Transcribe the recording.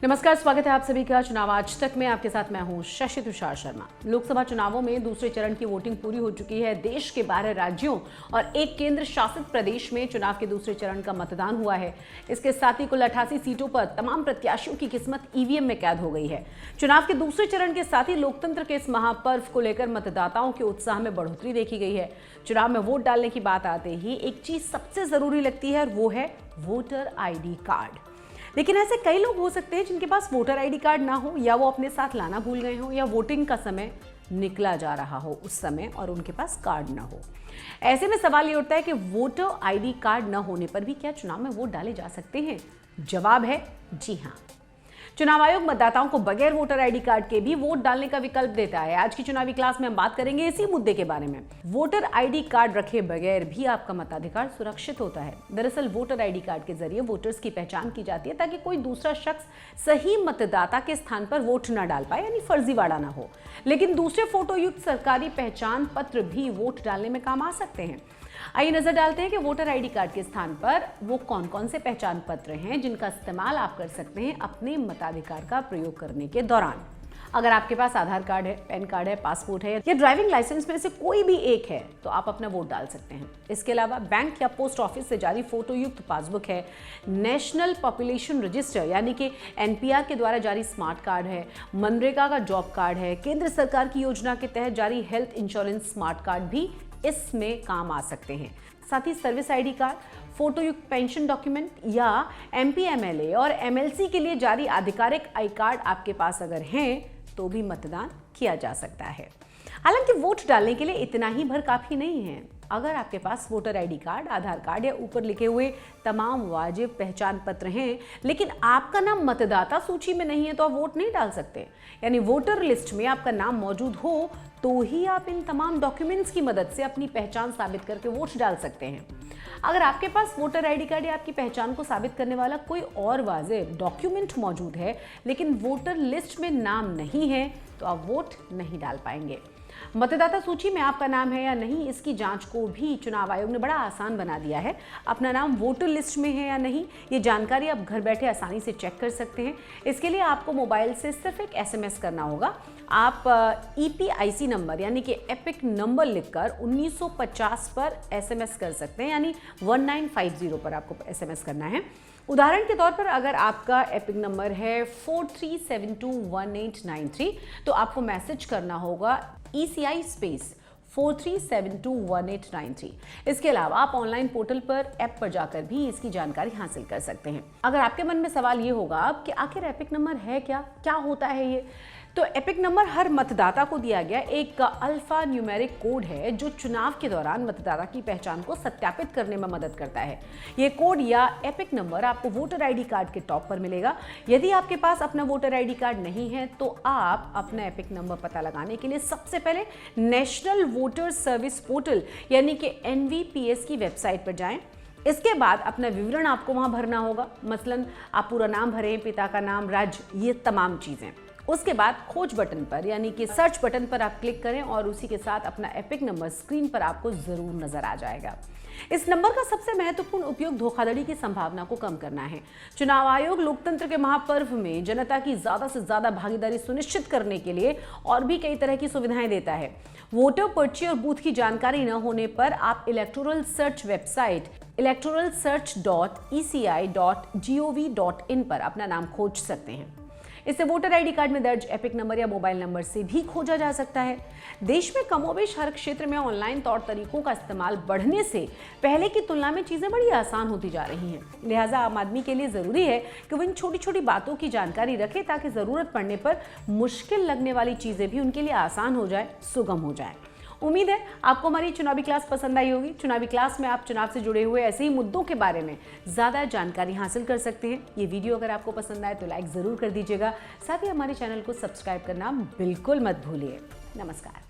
नमस्कार, स्वागत है आप सभी का चुनाव आज तक में। आपके साथ मैं हूं शशि तुषार शर्मा। लोकसभा चुनावों में दूसरे चरण की वोटिंग पूरी हो चुकी है। देश के 12 राज्यों और एक केंद्र शासित प्रदेश में चुनाव के दूसरे चरण का मतदान हुआ है। इसके साथ ही कुल 88 सीटों पर तमाम प्रत्याशियों की किस्मत ईवीएम में कैद हो गई है। चुनाव के दूसरे चरण के साथ ही लोकतंत्र के इस महापर्व को लेकर मतदाताओं के उत्साह में बढ़ोतरी देखी गई है। चुनाव में वोट डालने की बात आते ही एक चीज सबसे जरूरी लगती है और वो है वोटर ID कार्ड। लेकिन ऐसे कई लोग हो सकते हैं जिनके पास वोटर ID कार्ड ना हो, या वो अपने साथ लाना भूल गए हो, या वोटिंग का समय निकला जा रहा हो उस समय और उनके पास कार्ड ना हो। ऐसे में सवाल ये उठता है कि वोटर ID कार्ड ना होने पर भी क्या चुनाव में वोट डाले जा सकते हैं? जवाब है जी हाँ। चुनाव आयोग मतदाताओं को बगैर वोटर ID कार्ड के भी वोट डालने का विकल्प देता है। आज की चुनावी क्लास में हम बात करेंगे इसी मुद्दे के बारे में। वोटर ID कार्ड रखे बगैर भी आपका मताधिकार सुरक्षित होता है। दरअसल वोटर ID कार्ड के जरिए वोटर्स की पहचान की जाती है ताकि कोई दूसरा शख्स सही मतदाता के स्थान पर वोट न डाल पाए, यानी फर्जीवाड़ा ना हो। लेकिन दूसरे फोटोयुक्त सरकारी पहचान पत्र भी वोट डालने में काम आ सकते हैं। आइए नजर डालते हैं कि वोटर ID कार्ड के स्थान पर वो कौन कौन से पहचान पत्र हैं जिनका इस्तेमाल आप कर सकते हैं अपने मताधिकार का प्रयोग करने के दौरान। अगर आपके पास आधार कार्ड है, पैन कार्ड है, पासपोर्ट है या ड्राइविंग लाइसेंस में से कोई भी एक है तो आप अपना वोट डाल सकते हैं। इसके अलावा बैंक या पोस्ट ऑफिस से जारी फोटोयुक्त पासबुक है, नेशनल पॉपुलेशन रजिस्टर यानी कि NPR के द्वारा जारी स्मार्ट कार्ड है, मनरेगा का जॉब कार्ड है, केंद्र सरकार की योजना के तहत जारी हेल्थ इंश्योरेंस स्मार्ट कार्ड भी इसमें काम आ सकते हैं। साथ ही सर्विस ID कार्ड, फोटोयुक्त पेंशन डॉक्यूमेंट या MP MLA और MLC के लिए जारी आधिकारिक I कार्ड आपके पास अगर हैं तो भी मतदान किया जा सकता है। हालांकि वोट डालने के लिए इतना ही भर काफी नहीं है। अगर आपके पास वोटर ID कार्ड, आधार कार्ड या ऊपर लिखे हुए तमाम वाजिब पहचान पत्र हैं, लेकिन आपका नाम मतदाता सूची में नहीं है तो आप वोट नहीं डाल सकते। यानी वोटर लिस्ट में आपका नाम मौजूद हो तो ही आप इन तमाम डॉक्यूमेंट्स की मदद से अपनी पहचान साबित करके वोट डाल सकते हैं। अगर आपके पास वोटर ID कार्ड या आपकी पहचान को साबित करने वाला कोई और वाजिब डॉक्यूमेंट मौजूद है लेकिन वोटर लिस्ट में नाम नहीं है तो आप वोट नहीं डाल पाएंगे। मतदाता सूची में आपका नाम है या नहीं, इसकी जांच को भी चुनाव आयोग ने बड़ा आसान बना दिया है। अपना नाम वोटर लिस्ट में है या नहीं, ये जानकारी आप घर बैठे आसानी से चेक कर सकते हैं। इसके लिए आपको मोबाइल से सिर्फ एक SMS करना होगा। आप EPIC नंबर यानी कि एपिक नंबर लिखकर 1950 पर SMS कर सकते हैं, यानी 1950 पर आपको SMS करना है। उदाहरण के तौर पर अगर आपका एपिक नंबर है 43721893 तो आपको मैसेज करना होगा ECI स्पेस 43721893। इसके अलावा आप ऑनलाइन पोर्टल पर ऐप पर जाकर भी इसकी जानकारी हासिल कर सकते हैं। अगर आपके मन में सवाल ये होगा कि आखिर एपिक नंबर है क्या होता है ये, तो एपिक नंबर हर मतदाता को दिया गया एक अल्फा न्यूमेरिक कोड है जो चुनाव के दौरान मतदाता की पहचान को सत्यापित करने में मदद करता है। ये कोड या एपिक नंबर आपको वोटर ID कार्ड के टॉप पर मिलेगा। यदि आपके पास अपना वोटर ID कार्ड नहीं है तो आप अपना एपिक नंबर पता लगाने के लिए सबसे पहले नेशनल वोटर सर्विस पोर्टल यानी कि NVPS की वेबसाइट पर जाएं। इसके बाद अपना विवरण आपको वहां भरना होगा। मसलन आप पूरा नाम भरें, पिता का नाम, राज्य, ये तमाम चीजें। उसके बाद खोज बटन पर यानी कि सर्च बटन पर आप क्लिक करें और उसी के साथ अपना एपिक नंबर स्क्रीन पर आपको जरूर नजर आ जाएगा। इस नंबर का सबसे महत्वपूर्ण उपयोग धोखाधड़ी की संभावना को कम करना है। चुनाव आयोग लोकतंत्र के महापर्व में जनता की ज्यादा से ज्यादा भागीदारी सुनिश्चित करने के लिए और भी कई तरह की सुविधाएं देता है। वोटर पर्ची और बूथ की जानकारी न होने पर आप इलेक्टोरल सर्च वेबसाइट electoralsearch.eci.gov.in पर अपना नाम खोज सकते हैं। इससे वोटर ID कार्ड में दर्ज एपिक नंबर या मोबाइल नंबर से भी खोजा जा सकता है। देश में कमोबेश हर क्षेत्र में ऑनलाइन तौर तरीकों का इस्तेमाल बढ़ने से पहले की तुलना में चीजें बड़ी आसान होती जा रही हैं। लिहाजा आम आदमी के लिए जरूरी है कि वो इन छोटी छोटी बातों की जानकारी रखे ताकि जरूरत पड़ने पर मुश्किल लगने वाली चीजें भी उनके लिए आसान हो जाए, सुगम हो जाए। उम्मीद है आपको हमारी चुनावी क्लास पसंद आई होगी। चुनावी क्लास में आप चुनाव से जुड़े हुए ऐसे ही मुद्दों के बारे में ज्यादा जानकारी हासिल कर सकते हैं। ये वीडियो अगर आपको पसंद आए तो लाइक जरूर कर दीजिएगा। साथ ही हमारे चैनल को सब्सक्राइब करना बिल्कुल मत भूलिए। नमस्कार।